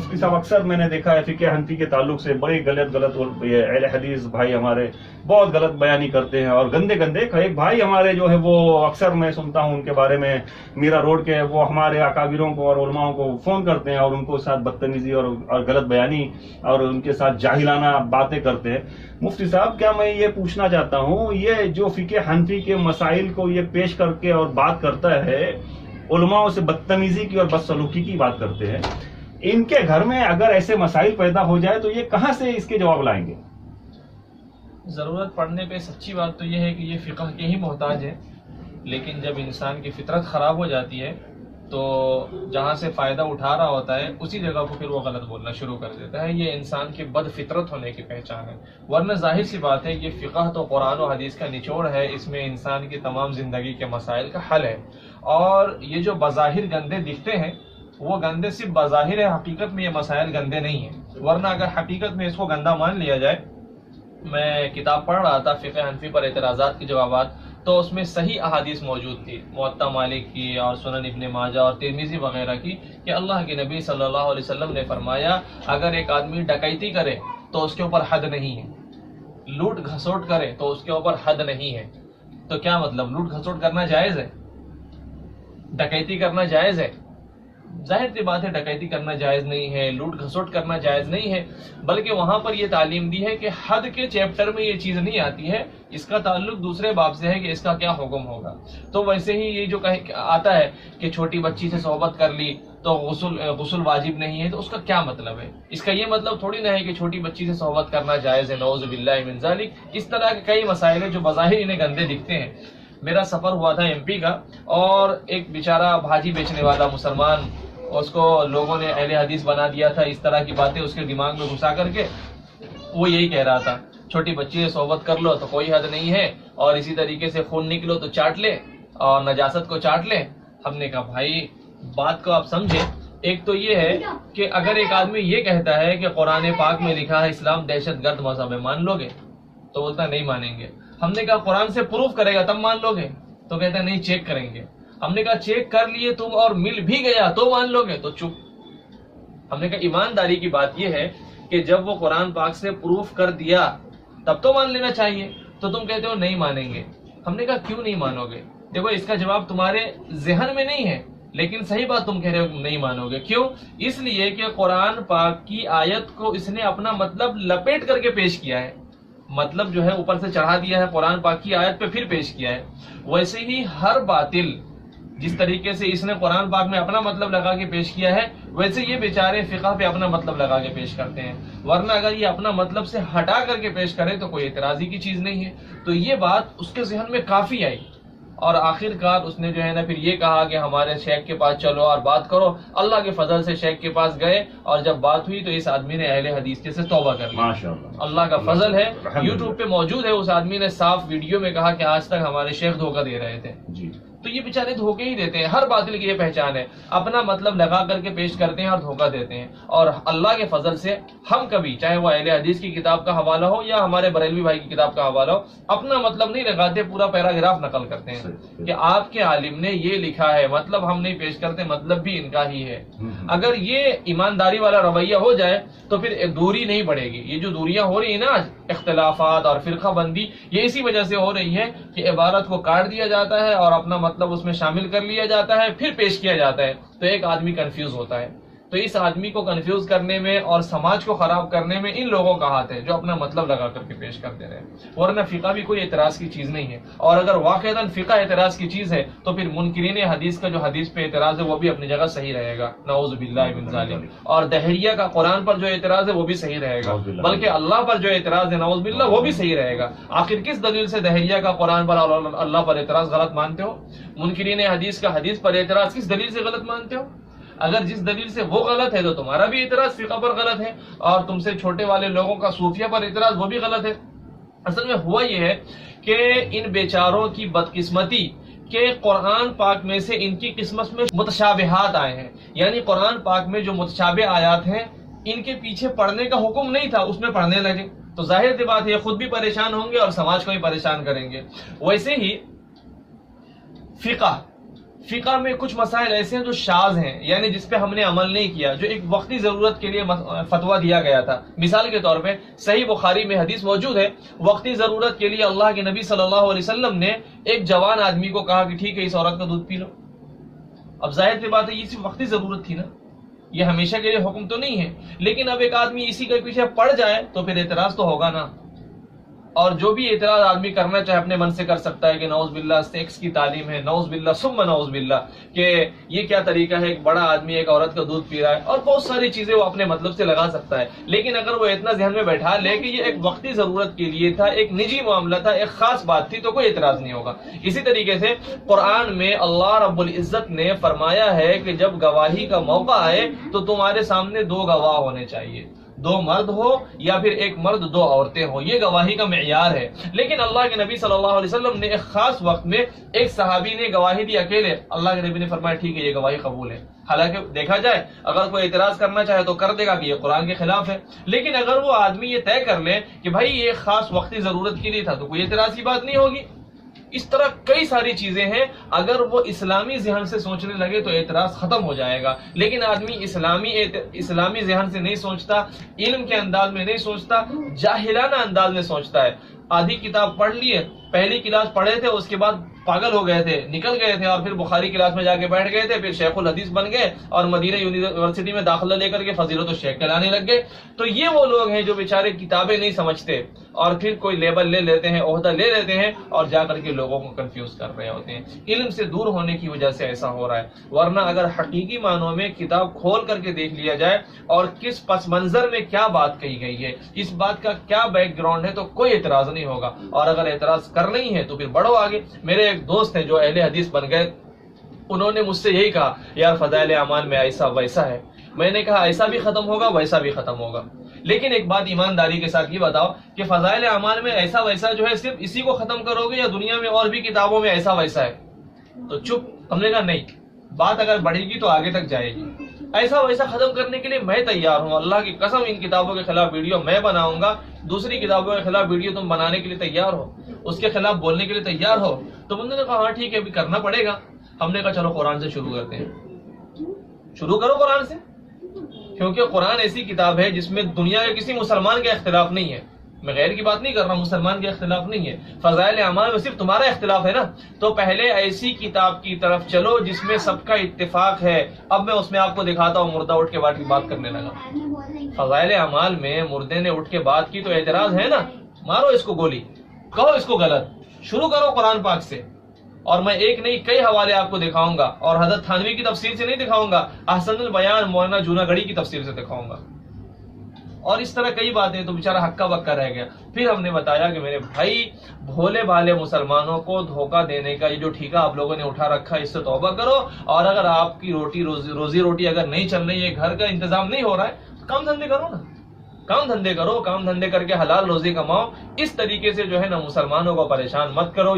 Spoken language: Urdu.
مفتی صاحب اکثر میں نے دیکھا ہے فقہ حنفی کے تعلق سے بڑی غلط اہل حدیث بھائی ہمارے بہت غلط بیانی کرتے ہیں، اور گندے گندے ایک بھائی ہمارے جو ہے وہ اکثر میں سنتا ہوں ان کے بارے میں، میرا روڈ کے، وہ ہمارے اکابروں کو اور علماؤں کو فون کرتے ہیں اور ان کو ساتھ بدتمیزی اور غلط بیانی اور ان کے ساتھ جاہلانہ باتیں کرتے ہیں۔ مفتی صاحب، کیا میں یہ پوچھنا چاہتا ہوں، یہ جو فقہ حنفی کے مسائل کو یہ پیش کر کے اور بات کرتا ہے، علماء سے بدتمیزی کی اور بدسلوکی کی بات کرتے ہیں، ان کے گھر میں اگر ایسے مسائل پیدا ہو جائے تو یہ کہاں سے اس کے جواب لائیں گے؟ ضرورت پڑنے پہ سچی بات تو یہ ہے کہ یہ فقہ کے ہی محتاج ہے، لیکن جب انسان کی فطرت خراب ہو جاتی ہے تو جہاں سے فائدہ اٹھا رہا ہوتا ہے اسی جگہ کو پھر وہ غلط بولنا شروع کر دیتا ہے۔ یہ انسان کی بد فطرت ہونے کی پہچان ہے، ورنہ ظاہر سی بات ہے یہ فقہ تو قرآن و حدیث کا نچوڑ ہے، اس میں انسان کی تمام زندگی کے مسائل کا حل ہے۔ اور یہ جو بظاہر گندے دکھتے ہیں وہ گندے صرف بظاہر ہے، حقیقت میں یہ مسائل گندے نہیں ہیں، ورنہ اگر حقیقت میں اس کو گندا مان لیا جائے۔ میں کتاب پڑھ رہا تھا فقہ حنفی پر اعتراضات کے جوابات، تو اس میں صحیح احادیث موجود تھی موطا مالک کی اور سنن ابن ماجہ اور ترمذی وغیرہ کی، کہ اللہ کے نبی صلی اللہ علیہ وسلم نے فرمایا اگر ایک آدمی ڈکیتی کرے تو اس کے اوپر حد نہیں ہے، لوٹ گھسوٹ کرے تو اس کے اوپر حد نہیں ہے۔ تو کیا مطلب، لوٹ گھسوٹ کرنا جائز ہے، ڈکیتی کرنا جائز ہے؟ ظاہر سی بات ہے ڈکیتی کرنا جائز نہیں ہے، لوٹ گھسوٹ کرنا جائز نہیں ہے، بلکہ وہاں پر یہ تعلیم دی ہے کہ حد کے چیپٹر میں یہ چیز نہیں آتی ہے، اس کا تعلق دوسرے باب سے ہے کہ اس کا کیا حکم ہوگا۔ تو ویسے ہی یہ جو آتا ہے کہ چھوٹی بچی سے صحبت کر لی تو غسل واجب نہیں ہے، تو اس کا کیا مطلب ہے؟ اس کا یہ مطلب تھوڑی نہ ہے کہ چھوٹی بچی سے صحبت کرنا جائز ہے، نعوذ باللہ من ذالک۔ اس طرح کے کئی مسائل ہیں جو بظاہر انہیں گندے دکھتے ہیں۔ میرا سفر ہوا تھا ایم پی کا، اور ایک بیچارہ بھاجی بیچنے والا مسلمان، اس کو لوگوں نے اہل حدیث بنا دیا تھا، اس طرح کی باتیں اس کے دماغ میں گھسا کر کے وہ یہی کہہ رہا تھا چھوٹی بچی سے صحبت کر لو تو کوئی حد نہیں ہے، اور اسی طریقے سے خون نکلو تو چاٹ لے اور نجاست کو چاٹ لے۔ ہم نے کہا بھائی بات کو آپ سمجھیں، ایک تو یہ ہے کہ اگر ایک آدمی یہ کہتا ہے کہ قرآن پاک میں لکھا ہے اسلام دہشت گرد مذہب ہے، مان لو گے؟ تو بولتا نہیں مانیں گے۔ ہم نے کہا قرآن سے پروف کرے گا تب مان لو گے؟ تو کہتا نہیں چیک کریں گے۔ ہم نے کہا چیک کر لیے تم اور مل بھی گیا تو مان لو گے؟ تو چپ۔ ہم نے کہا ایمانداری کی بات یہ ہے کہ جب وہ قرآن پاک سے پروف کر دیا تب تو مان لینا چاہیے، تو تم کہتے ہو نہیں مانیں گے۔ ہم نے کہا کیوں نہیں مانو گے؟ دیکھو اس کا جواب تمہارے ذہن میں نہیں ہے، لیکن صحیح بات تم کہہ رہے ہو نہیں مانو گے۔ کیوں؟ اس لیے کہ قرآن پاک کی آیت کو اس نے اپنا مطلب لپیٹ کر کے پیش کیا ہے، مطلب جو ہے اوپر سے چڑھا دیا ہے، قرآن پاک کی آیت پہ پھر پیش کیا ہے۔ ویسے ہی ہر باطل جس طریقے سے اس نے قرآن پاک میں اپنا مطلب لگا کے پیش کیا ہے، ویسے یہ بیچارے فقہ پہ اپنا مطلب لگا کے پیش کرتے ہیں، ورنہ اگر یہ اپنا مطلب سے ہٹا کر کے پیش کرے تو کوئی اعتراضی کی چیز نہیں ہے۔ تو یہ بات اس کے ذہن میں کافی آئی، اور آخر کار اس نے جو ہے نا پھر یہ کہا کہ ہمارے شیخ کے پاس چلو اور بات کرو۔ اللہ کے فضل سے شیخ کے پاس گئے، اور جب بات ہوئی تو اس آدمی نے اہل حدیث سے توبہ کر لی۔ ماشاءاللہ، اللہ کا فضل ہے، یوٹیوب پہ موجود ہے، اس آدمی نے صاف ویڈیو میں کہا کہ آج تک ہمارے شیخ دھوکہ دے رہے تھے۔ جی، تو یہ بیچارے دھوکے ہی دیتے ہیں، ہر باطل کی یہ پہچان ہے، اپنا مطلب لگا کر کے پیش کرتے ہیں اور دھوکہ دیتے ہیں۔ اور اللہ کے فضل سے ہم کبھی، چاہے وہ اہل حدیث کی کتاب کا حوالہ ہو یا ہمارے بریلوی بھائی کی کتاب کا حوالہ ہو، اپنا مطلب نہیں لگاتے، پورا پیراگراف نقل کرتے ہیں کہ آپ کے عالم نے یہ لکھا ہے، مطلب ہم نہیں پیش کرتے، مطلب بھی ان کا ہی ہے۔ اگر یہ ایمانداری والا رویہ ہو جائے تو پھر دوری نہیں بڑھے گی۔ یہ جو دوریاں ہو رہی ہیں نا آج، اختلافات اور فرقہ بندی، یہ اسی وجہ سے ہو رہی ہے کہ عبارت کو کاٹ دیا جاتا ہے اور اپنا مطلب اس میں شامل کر لیا جاتا ہے، پھر پیش کیا جاتا ہے، تو ایک آدمی کنفیوز ہوتا ہے۔ تو اس آدمی کو کنفیوز کرنے میں اور سماج کو خراب کرنے میں ان لوگوں کا ہاتھ ہے جو اپنا مطلب لگا کر کے پیش کرتے رہے، ورنہ فقہ بھی کوئی اعتراض کی چیز نہیں ہے۔ اور اگر واقعتاً فقہ اعتراض کی چیز ہے تو پھر منکرین حدیث کا جو حدیث پہ اعتراض ہے وہ بھی اپنی جگہ صحیح رہے گا، نعوذ باللہ من ذالک۔ اور دہریہ کا قرآن پر جو اعتراض ہے وہ بھی صحیح رہے گا، بلکہ اللہ پر جو اعتراض ہے نعوذ باللہ وہ بھی صحیح رہے گا۔ آخر کس دلیل سے دہریہ کا قرآن پر اور اللہ پر اعتراض غلط مانتے ہو؟ منکرین حدیث کا حدیث پر اعتراض کس دلیل سے غلط مانتے ہو؟ اگر جس دلیل سے وہ غلط ہے تو تمہارا بھی اعتراض فقہ پر غلط ہے، اور تم سے چھوٹے والے لوگوں کا صوفیہ پر اعتراض وہ بھی غلط ہے۔ اصل میں ہوا یہ ہے کہ ان بیچاروں کی بدقسمتی کہ قرآن پاک میں سے ان کی قسمت میں متشابہات آئے ہیں، یعنی قرآن پاک میں جو متشابہ آیات ہیں ان کے پیچھے پڑھنے کا حکم نہیں تھا، اس میں پڑھنے لگے، تو ظاہر سی بات ہے یہ خود بھی پریشان ہوں گے اور سماج کو بھی پریشان کریں گے۔ ویسے ہی فقہ میں کچھ مسائل ایسے ہیں جو شاذ ہیں، یعنی جس پہ ہم نے عمل نہیں کیا، جو ایک وقتی ضرورت کے لیے فتویٰ دیا گیا تھا۔ مثال کے طور پہ صحیح بخاری میں حدیث موجود ہے، وقتی ضرورت کے لیے اللہ کے نبی صلی اللہ علیہ وسلم نے ایک جوان آدمی کو کہا کہ ٹھیک ہے اس عورت کا دودھ پی لو۔ اب ظاہر سی بات ہے یہ صرف وقتی ضرورت تھی نا، یہ ہمیشہ کے لیے حکم تو نہیں ہے، لیکن اب ایک آدمی اسی کے پیچھے پڑ جائے تو پھر اعتراض تو ہوگا نا، اور جو بھی اعتراض آدمی کرنا چاہے اپنے من سے کر سکتا ہے کہ نعوذ باللہ سیکس کی تعلیم ہے، نعوذ باللہ ثم نعوذ باللہ کہ یہ کیا طریقہ ہے، ایک بڑا آدمی ایک عورت کا دودھ پی رہا ہے، اور بہت ساری چیزیں وہ اپنے مطلب سے لگا سکتا ہے، لیکن اگر وہ اتنا ذہن میں بیٹھا لے کہ یہ ایک وقتی ضرورت کے لیے تھا، ایک نجی معاملہ تھا، ایک خاص بات تھی، تو کوئی اعتراض نہیں ہوگا۔ اسی طریقے سے قرآن میں اللہ رب العزت نے فرمایا ہے کہ جب گواہی کا موقع آئے تو تمہارے سامنے دو گواہ ہونے چاہیے، دو مرد ہو یا پھر ایک مرد دو عورتیں ہو، یہ گواہی کا معیار ہے۔ لیکن اللہ کے نبی صلی اللہ علیہ وسلم نے ایک خاص وقت میں ایک صحابی نے گواہی دی اکیلے، اللہ کے نبی نے فرمایا ٹھیک ہے یہ گواہی قبول ہے۔ حالانکہ دیکھا جائے اگر کوئی اعتراض کرنا چاہے تو کر دے گا کہ یہ قرآن کے خلاف ہے، لیکن اگر وہ آدمی یہ طے کر لے کہ بھائی یہ خاص وقتی ضرورت کے لیے تھا تو کوئی اعتراض کی بات نہیں ہوگی۔ اس طرح کئی ساری چیزیں ہیں، اگر وہ اسلامی ذہن سے سوچنے لگے تو اعتراض ختم ہو جائے گا، لیکن آدمی اسلامی ذہن سے نہیں سوچتا، علم کے انداز میں نہیں سوچتا، جاہلانہ انداز میں سوچتا ہے۔ آدھی کتاب پڑھ لیے، پہلی کلاس پڑھے تھے، اس کے بعد پاگل ہو گئے تھے، نکل گئے تھے اور پھر بخاری کلاس میں جا کے بیٹھ گئے تھے، پھر شیخ الحدیث بن گئے اور مدینہ یونیورسٹی میں داخلہ لے کر کے فضیلت الشیخ کہلانے لگ گئے۔ تو یہ وہ لوگ ہیں جو بیچارے کتابیں نہیں سمجھتے اور پھر کوئی لیبل لے لیتے ہیں، عہدہ لے لیتے ہیں اور جا کر کے لوگوں کو کنفیوز کر رہے ہوتے ہیں۔ علم سے دور ہونے کی وجہ سے ایسا ہو رہا ہے، ورنہ اگر حقیقی معنوں میں کتاب کھول کر کے دیکھ لیا جائے اور کس پس منظر میں کیا بات کہی گئی ہے، اس بات کا کیا بیک گراؤنڈ ہے، تو کوئی اعتراض نہیں ہوگا، اور اگر اعتراض کر نہیں ہے تو پھر بڑھو آگے۔ میرے ایک دوست ہیں جو اہل حدیث بن گئے، انہوں نے مجھ سے یہی کہا یار فضائل اعمال میں ایسا ویسا ہے۔ میں نے کہا ایسا بھی ختم ہوگا ویسا بھی ختم ہوگا، لیکن ایک بات ایمانداری کے ساتھ یہ بتاؤ کہ فضائل اعمال میں ایسا ویسا جو ہے صرف اسی کو ختم کرو گے یا دنیا میں اور بھی کتابوں میں ایسا ویسا ہے؟ تو چپ۔ ہم نے کہا نہیں، بات اگر بڑھے گی تو آگے تک جائے گی، ایسا ویسا ختم کرنے کے لیے میں تیار ہوں، اللہ کی قسم ان کتابوں کے خلاف ویڈیو میں بناؤں گا، دوسری کتابوں کے خلاف ویڈیو تم بنانے کے لیے تیار ہو، اس کے خلاف بولنے کے لیے تیار ہو؟ تو بندے نے کہا ہاں ٹھیک ہے ابھی کرنا پڑے گا۔ ہم نے کہا چلو قرآن سے شروع کرتے ہیں۔ شروع کرو قرآن سے، کیونکہ قرآن ایسی کتاب ہے جس میں دنیا کے کسی مسلمان کا اختلاف نہیں ہے، میں غیر کی بات نہیں کر رہا، مسلمان کے اختلاف نہیں ہے، فضائل اعمال میں صرف تمہارا اختلاف ہے نا، تو پہلے ایسی کتاب کی طرف چلو جس میں سب کا اتفاق ہے۔ اب میں اس میں آپ کو دکھاتا ہوں، مردہ اٹھ کے بات کرنے لگا۔ فضائل اعمال میں مردے نے اٹھ کے بات کی تو اعتراض ہے نا، مارو اس کو گولی، کہو اس کو غلط، شروع کرو قرآن پاک سے، اور میں ایک نہیں کئی حوالے آپ کو دکھاؤں گا، اور حضرت تھانوی کی تفسیر سے نہیں دکھاؤں گا، احسن البیان مولانا جوناگڑھی کی تفسیر سے دکھاؤں گا، اور اس طرح کئی باتیں۔ تو بیچارہ ہکا بکا رہ گیا۔ پھر ہم نے بتایا کہ میرے بھائی بھولے بھالے مسلمانوں کو دھوکہ دینے کا یہ جو ٹھیکہ آپ لوگوں نے اٹھا رکھا ہے اس سے توبہ کرو، اور اگر آپ کی روزی روٹی اگر نہیں چل رہی ہے، گھر کا انتظام نہیں ہو رہا ہے، کام دھندے کرو نا، کام دھندے کرو، کام دھندے کر کے حلال روزی کماؤ۔ اس طریقے سے جو ہے نا مسلمانوں کو پریشان مت کرو۔